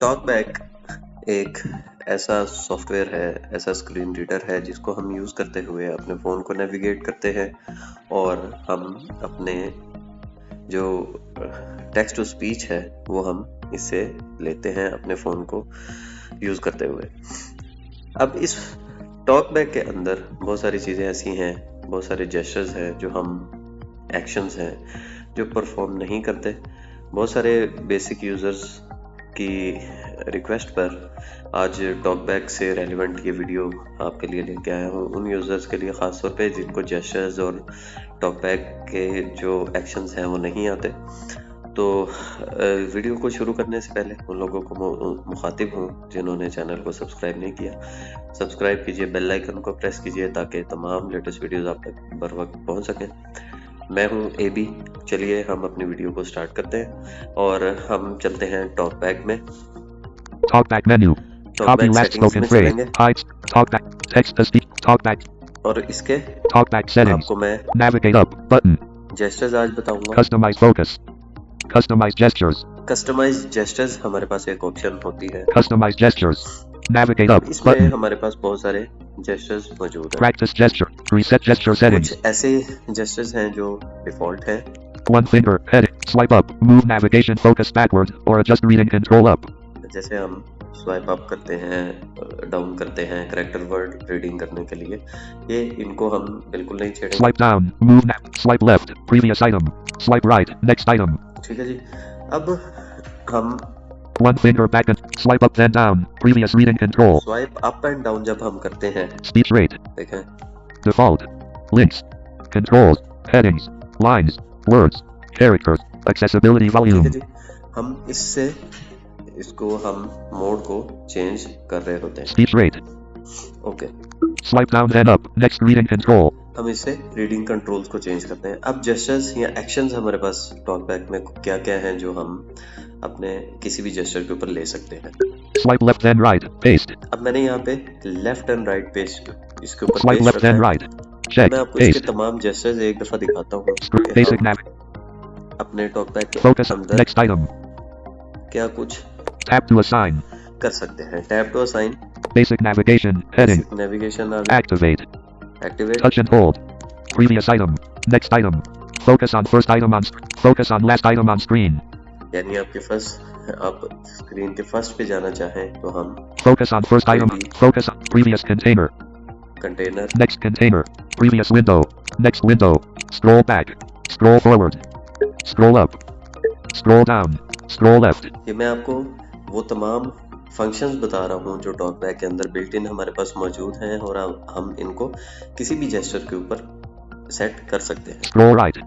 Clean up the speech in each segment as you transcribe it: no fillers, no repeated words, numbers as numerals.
Talkback एक ऐसा software है, ऐसा स्क्रीन रीडर है जिसको हम यूज़ करते हुए अपने फ़ोन को नेविगेट करते हैं और हम अपने जो टेक्स्ट टू स्पीच है वो हम इससे लेते हैं अपने फ़ोन को यूज़ करते हुए। अब इस टॉकबैक के अंदर बहुत सारी चीज़ें ऐसी हैं, बहुत सारे जेस्चर्स हैं जो हम एक्शंस हैं जो परफॉर्म नहीं करते। बहुत सारे बेसिक यूज़र्स की रिक्वेस्ट पर आज टॉकबैक से रेलिवेंट ये वीडियो आपके लिए लेके आया हूँ, उन यूज़र्स के लिए ख़ास तौर पे जिनको जेस्चर्स और टॉकबैक के जो एक्शंस हैं वो नहीं आते। तो वीडियो को शुरू करने से पहले उन लोगों को मुखातिब हूँ जिन्होंने चैनल को सब्सक्राइब नहीं किया, सब्सक्राइब कीजिए, बेल आइकन को प्रेस कीजिए ताकि तमाम लेटेस्ट वीडियोस आप तक बर वक्त पहुँच सकें। मैं हूँ AB। चलिए हम अपनी वीडियो को स्टार्ट करते हैं और हम चलते हैं टॉकबैक में। Talkback menu. Copy talkback last settings spoken में phrase. चलेंगे Heights. Talkback. Text to speak. Talkback. और इसके Talkback settings. आपको मैं Navigate up. Button. जेस्चर्स आज बताऊंगा। Customize focus. Customize gestures. Customize gestures हमारे पास एक ऑप्शन होती है। Customize gestures. Navigate up. इसमें Button. हमारे पास बहुत सारे जेस्चर्स मौजूद हैं। Practice gesture. Reset gesture settings. कुछ ऐसे जेस्चर्स हैं जो डिफॉल्ट हैं। One finger. Heading. Swipe up. Move navigation focus backward or adjust reading control up. जैसे हम स्वाइप अप करते हैं, डाउन करते हैं कैरेक्टर वर्ड रीडिंग करने के लिए, ये इनको हम बिल्कुल नहीं छेड़ेंगे। Swipe down. Move nav. Swipe left. Previous item. Swipe right. Next item. ठीक है जी। अब हम One finger back and swipe up then down. Previous reading control. Swipe up and down जब हम करते हैं, Speech rate. देखें Default. Links. Controls. Headings. Lines. Words. Characters. Accessibility ठीक है volume. जी, हम इससे इसको हम मोड को चेंज कर रहे होते हैं। Speech rate. Okay, Swipe down then up. Next reading control. हम इससे रीडिंग कंट्रोल्स को चेंज करते हैं। अब जेस्चर्स या एक्शंस हमारे पास टॉकबैक में क्या क्या हैं जो हम अपने किसी भी जेस्चर के ऊपर ले सकते हैं। Swipe left then right. Paste. अब मैंने यहाँ पे लेफ्ट एंड राइट पेस्ट इसके ऊपर Swipe पेस्ट left रखा then है। right. Check. मैं आपको इसके Paste. तमाम जेस्चर्स एक दफा दिखाता हूँ कि Basic हम nav. अपने टॉकबैक के Focus. अंदर Next item. क्या कुछ Tap to assign. कर सकते हैं। Tap to assign, Basic navigation. Heading. Navigation आ गया, Activate. Activate, Touch and hold. Previous item. Next item. Focus on first item on focus on last item on screen. यानी आपके first आप screen के first पे जाना चाहें तो हम Focus on first item. Focus on previous container. Container, Next container. Previous window. Next window. Scroll back. Scroll forward. Scroll up. Scroll down. Scroll left. ये मैं आपको वो तमाम फंक्शंस बता रहा हूँ जो टॉकबैक के अंदर बिल्ट इन हमारे पास मौजूद हैं और हम इनको किसी भी जेस्चर के ऊपर सेट कर सकते हैं। Scroll right.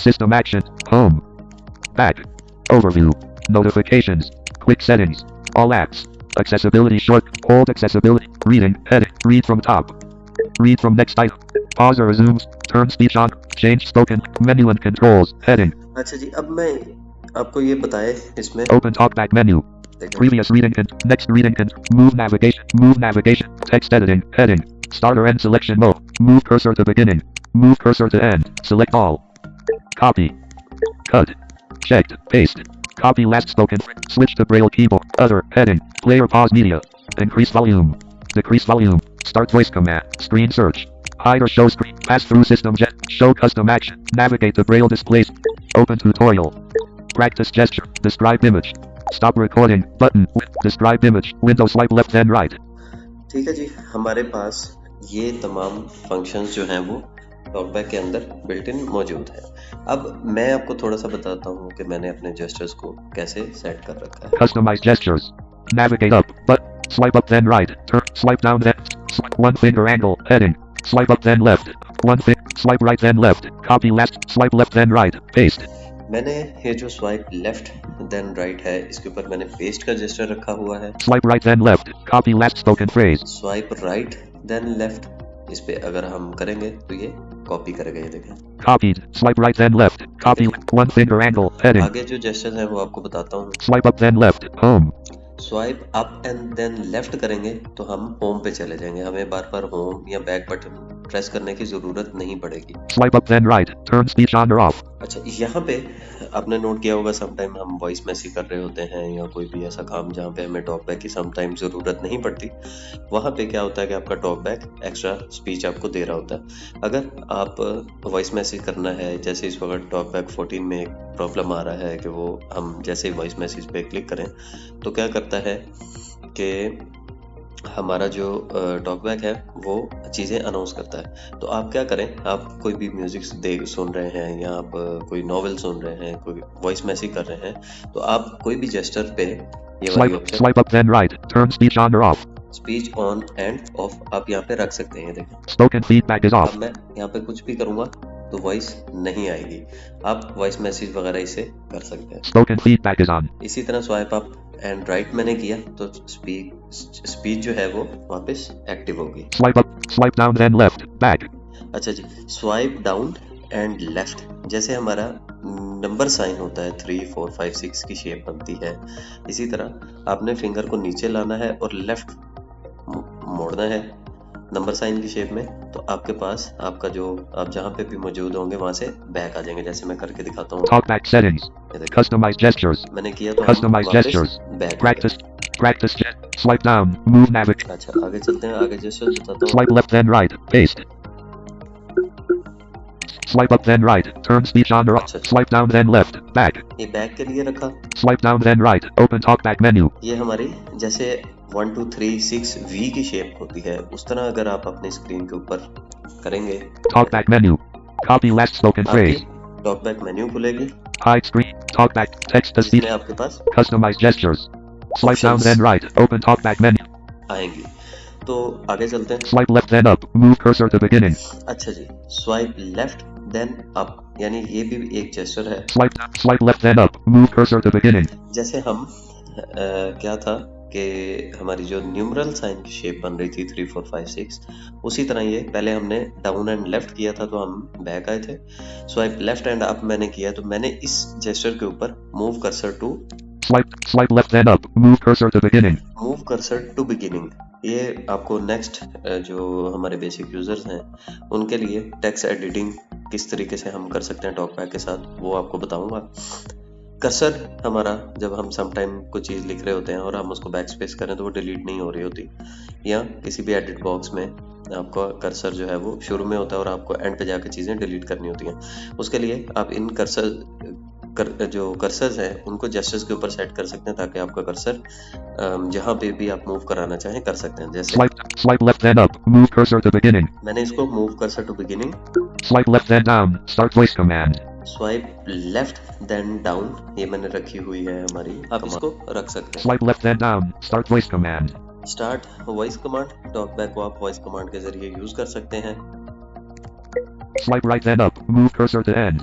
System action. Home. Back. Overview. Notifications. Quick settings. All apps. Accessibility short. Hold accessibility. Reading. Heading. Read from top. Read from next item. Pause or resumes. Turn speech on. Change spoken. Menu and controls. Heading. अच्छा जी, अब मैं आपको ये बताए इसमें Open talkback menu. देखें, Previous reading and next reading and move navigation. Move navigation. Text editing. Heading. Start or end selection mode. Move cursor to beginning. Move cursor to end. Select all. Copy. Cut. Checked. Paste. Copy last spoken. Switch to Braille keyboard. Other. Heading. Play or pause media. Increase volume. Decrease volume. Start voice command. Screen search. Hide or show screen. Pass through system jet. Show custom action. Navigate to Braille displays. Open tutorial. Practice gesture. Describe image. Stop recording. Button. Describe image. Window swipe left then right. ठीक है जी, हमारे पास ये तमाम functions जो हैं वो talkback के अंदर बिल्ट इन मौजूद है। अब मैं आपको थोड़ा सा बताता हूँ कि मैंने अपने जेस्चर्स को कैसे सेट कर रखा है। Customize gestures. Navigate up. But swipe up then right. Turn. Swipe down then. One finger angle. Heading. Swipe up then left. One finger. Swipe right then left. Copy last. Swipe left then right. Paste. मैंने ये जो swipe left then right है इसके ऊपर मैंने paste का gesture रखा हुआ है। Swipe right then left. Copy last spoken phrase. Swipe right then left, इस पे अगर हम करेंगे तो ये कॉपी करेगा, ये देखें। Copied. Swipe right then left. Copy. One finger angle. Heading. आगे जो जेस्चर्स हैं वो आपको बताता हूँ। Swipe up then left. Home. Swipe up and then left करेंगे तो हम होम पे चले जाएंगे, हमें बार बार होम या बैक बटन प्रेस करने की जरूरत नहीं पड़ेगी। Swipe up then right. Turn speech on or off. अच्छा, यहाँ पे आपने नोट किया होगा समटाइम हम वॉइस मैसेज कर रहे होते हैं या कोई भी ऐसा काम जहाँ पे हमें टॉक बैक की समटाइम ज़रूरत नहीं पड़ती, वहाँ पे क्या होता है कि आपका टॉक बैक एक्स्ट्रा स्पीच आपको दे रहा होता है। अगर आप वॉइस मैसेज करना है, जैसे इस वक्त टॉक बैक 14 में एक प्रॉब्लम आ रहा है कि वो हम जैसे ही वॉइस मैसेज पे क्लिक करें तो क्या करता है कि हमारा जो टॉकबैक है वो चीज़ें अनाउंस करता है। तो आप क्या करें, आप कोई भी म्यूज़िक सुन रहे हैं या आप कोई नॉवेल सुन रहे हैं, कोई वॉइस मैसेज कर रहे हैं, तो आप कोई भी जेस्चर पे ये वाली option Swipe up then right. Turn speech on or off. Speech on end of आप यहाँ पे रख सकते हैं। देखिए Spoken feedback is अब off. मैं यहाँ पे कुछ भी करूँगा तो वॉइस नहीं आएगी। आप वॉइस मैसेज वगैरह इसे कर सकते हैं। Spoken feedback is on. इसी तरह स्वाइप अप एंड राइट मैंने किया तो स्पीच जो है वो वापस एक्टिव होगी। Swipe up, swipe down then left, back. अच्छा जी, स्वाइप डाउन एंड लेफ्ट, जैसे हमारा नंबर साइन होता है 3 4 5 6 की शेप बनती है, इसी तरह आपने फिंगर को नीचे लाना है और लेफ्ट मोड़ना है नंबर साइन की शेप में, तो आपके पास आपका जो आप जहाँ पे भी मौजूद होंगे वहाँ से बैक आ जाएंगे। जैसे मैं करके दिखाता हूँ। Talkback settings. Customize gestures. मैंने किया तो Customize gestures. Back. Practice. Swipe down. Move navigate. अच्छा आगे चलते हैं, आगे जेस्चर बताता हूँ। Swipe left then right. Paste. Swipe up then right. Turn speech on or off. Swipe down then left. Back. ये बैक के लिए रखा। Swipe down then right. Open talkback menu. ये हमारी जैसे 1 2 3 6 V की शेप होती है, उस तरह अगर आप अपनी स्क्रीन के ऊपर करेंगे Talkback menu. Copy last spoken phrase. Talkback menu खुलेगी। Hide screen. Talkback. Text to speech. इसमें आपके पास Customize gestures. Swipe down Options. then right. Open talkback menu. आएंगी। तो आगे चलते हैं। Swipe left then up. Move cursor to beginning. अच्छा जी, swipe left then up, यानी ये भी एक जेस्चर है। Swipe left then up. Move cursor to beginning. जैसे हम क्या था कि हमारी जो न्यूमरल साइन की शेप बन रही थी 3 4 5 6, उसी तरह ये पहले हमने डाउन एंड लेफ्ट किया था तो हम बैक आए थे। स्वाइप लेफ्ट एंड अप मैंने किया तो मैंने इस जेस्चर के ऊपर move cursor to, Swipe left then up. Move cursor to beginning. Move cursor to beginning, ये आपको नेक्स्ट जो हमारे बेसिक यूजर्स हैं उनके लिए टेक्स्ट एडिटिंग किस तरीके से हम कर सकते हैं टॉकबैक के साथ वो आपको बताऊंगा। कर्सर हमारा जब हम समटाइम कुछ चीज़ लिख रहे होते हैं और हम उसको बैक स्पेस करें तो वो डिलीट नहीं हो रही होती, या किसी भी एडिट बॉक्स में आपका कर्सर जो है वो शुरू में होता है और आपको एंड पे जाकर चीज़ें डिलीट करनी होती हैं। उसके लिए आप इन जो कर्सर्स हैं उनको जेस्चर्स के ऊपर सेट कर सकते हैं ताकि आपका कर्सर जहाँ पे भी आप मूव कराना चाहें कर सकते हैं। जैसे Swipe left then up. Move cursor to beginning. मैंने इसको move cursor to beginning, Swipe left then down. Start voice command. Swipe left then down, ये मैंने रखी हुई है हमारी, आप इसको रख सकते हैं। Swipe left then down. Start voice command. Start voice command, talkback को आप वॉइस कमांड के जरिए यूज कर सकते हैं। Swipe right then up. Move cursor to end.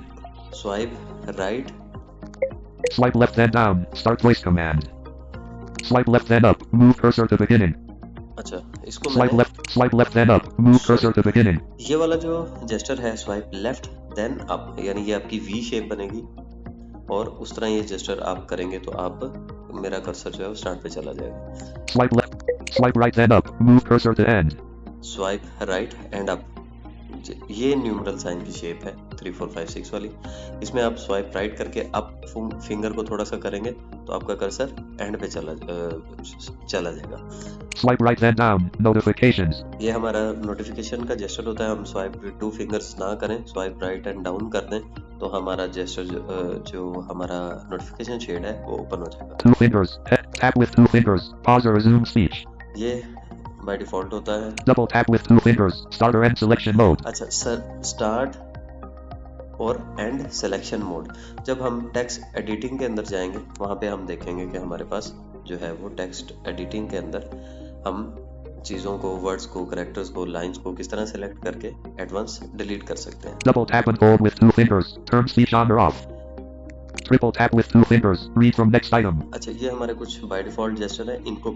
Swipe right, Swipe left then down. Start voice command. Swipe left then up. Move cursor to beginning. अच्छा इसको Swipe left then up. Move cursor to beginning. ये वाला जो gesture है swipe left then up, यानी ये आपकी V shape बनेगी और उस तरह ये जेस्टर आप करेंगे तो आप मेरा कर्सर जो है वो स्टार्ट पे चला जाएगा। Swipe right then up. Move cursor to end. Swipe right and up, ये न्यूमरल साइन की शेप है 3 4 5 6 वाली, इसमें आप स्वाइप राइट करके अप फिंगर को थोड़ा सा करेंगे तो आपका कर्सर एंड पे चला जाएगा। Swipe right then down. Notifications. ये हमारा नोटिफिकेशन का जेस्चर होता है। हम स्वाइप 2 फिंगर्स ना करें, स्वाइप राइट एंड डाउन कर दें तो हमारा जेस्चर जो हमारा नोटिफिकेशन शेड है वो ओपन हो जाएगा। 2 fingers. Tap with 2 fingers. Pause or resume speech. ये बाय डिफॉल्ट होता है। Double tap with 2 fingers. Start or end selection mode. अच्छा सर, स्टार्ट और एंड सिलेक्शन मोड, जब हम टेक्स्ट एडिटिंग के अंदर जाएंगे वहाँ पे हम देखेंगे कि हमारे पास जो है वो टेक्स्ट एडिटिंग के अंदर हम चीज़ों को, वर्ड्स को, कैरेक्टर्स को, लाइंस को किस तरह सेलेक्ट करके एडवांस डिलीट कर सकते हैं। Double tap and hold with 2 fingers. Turn speech on or off. Triple tap with 2 fingers. Read from next item. अच्छा ये हमारे कुछ बाय डिफॉल्ट जेस्चर है, इनके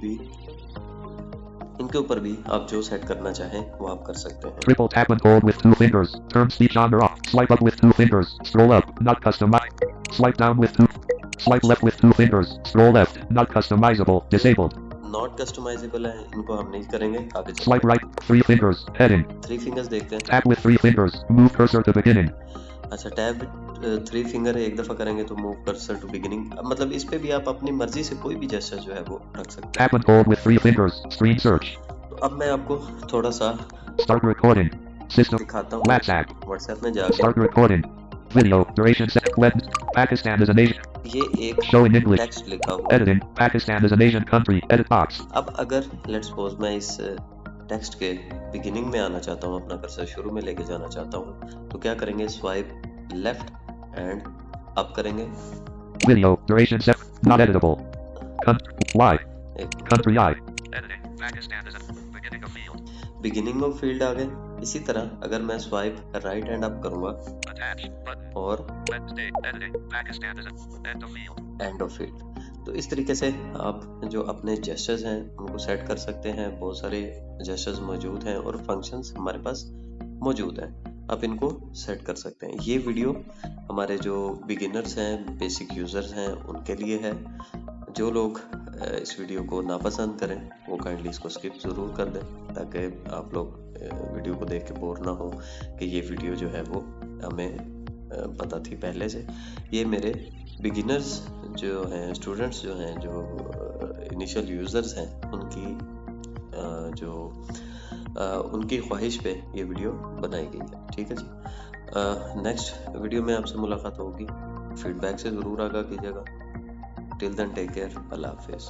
ऊपर भी आप जो सेट करना चाहें वो आप कर सकते हैं। Triple tap and hold with 2 fingers. Turn speech on or off. Swipe up with 2 fingers. Scroll up. Not customized. Swipe down with 2. Swipe left with 2 fingers. Scroll left. Not customizable. Disabled. Not customizable है, इनको हम नहीं करेंगे। आगे Swipe right. 3 fingers. Heading. 3 fingers देखते हैं। Tap with 3 fingers. Move cursor to beginning. अच्छा, tab 3 finger एक दफ़ा करेंगे तो मूव कर्सर टू बिगिनिंग, मतलब इस पे भी आप अपनी मर्जी से कोई भी जेस्चर जो है वो रख सकते हैं। Tap and hold with 3 fingers. Screen search. तो अब मैं आपको थोड़ा सा Start recording. System. दिखाता हूँ। WhatsApp. व्हाट्सएप में जाके Start recording. Video. Duration set. When. Pakistan is a nation. ये एक Show in English. टेक्स्ट लिखा हुआ है। Editing. Pakistan is a nation country. Edit box. अब अगर लेट्स सपोज मैं इस टेक्स्ट के बिगिनिंग में आना चाहता हूँ, अपना कर्सर शुरू में लेके जाना चाहता हूँ, तो क्या करेंगे, स्वाइप लेफ्ट एंड अप करेंगे। Video. Duration set. Not editable. Y. Country I. Editing. Pakistan is a beginning of field. Beginning of field आ गए। इसी तरह अगर मैं स्वाइप राइट एंड अप करूंगा Attach button. और Wednesday. Editing. Pakistan is a end of field. End of field, तो इस तरीके से आप जो अपने जेस्चर्स हैं उनको सेट कर सकते हैं। बहुत सारे जेस्चर्स मौजूद हैं और फंक्शंस हमारे पास मौजूद हैं, आप इनको सेट कर सकते हैं। ये वीडियो हमारे जो बिगिनर्स हैं, बेसिक यूज़र्स हैं, उनके लिए है। जो लोग इस वीडियो को नापसंद करें वो काइंडली इसको स्किप ज़रूर कर दें, ताकि आप लोग वीडियो को देख के बोर ना हो कि ये वीडियो जो है वो हमें पता थी पहले से। ये मेरे बिगिनर्स जो हैं, स्टूडेंट्स जो हैं, जो इनिशियल यूज़र्स हैं, उनकी उनकी ख्वाहिश पे ये वीडियो बनाई गई है। ठीक है जी, नेक्स्ट वीडियो में आपसे मुलाकात होगी। फीडबैक से ज़रूर आगाह कीजिएगा। टिल देन टेक केयर, अल्लाह हाफिज़।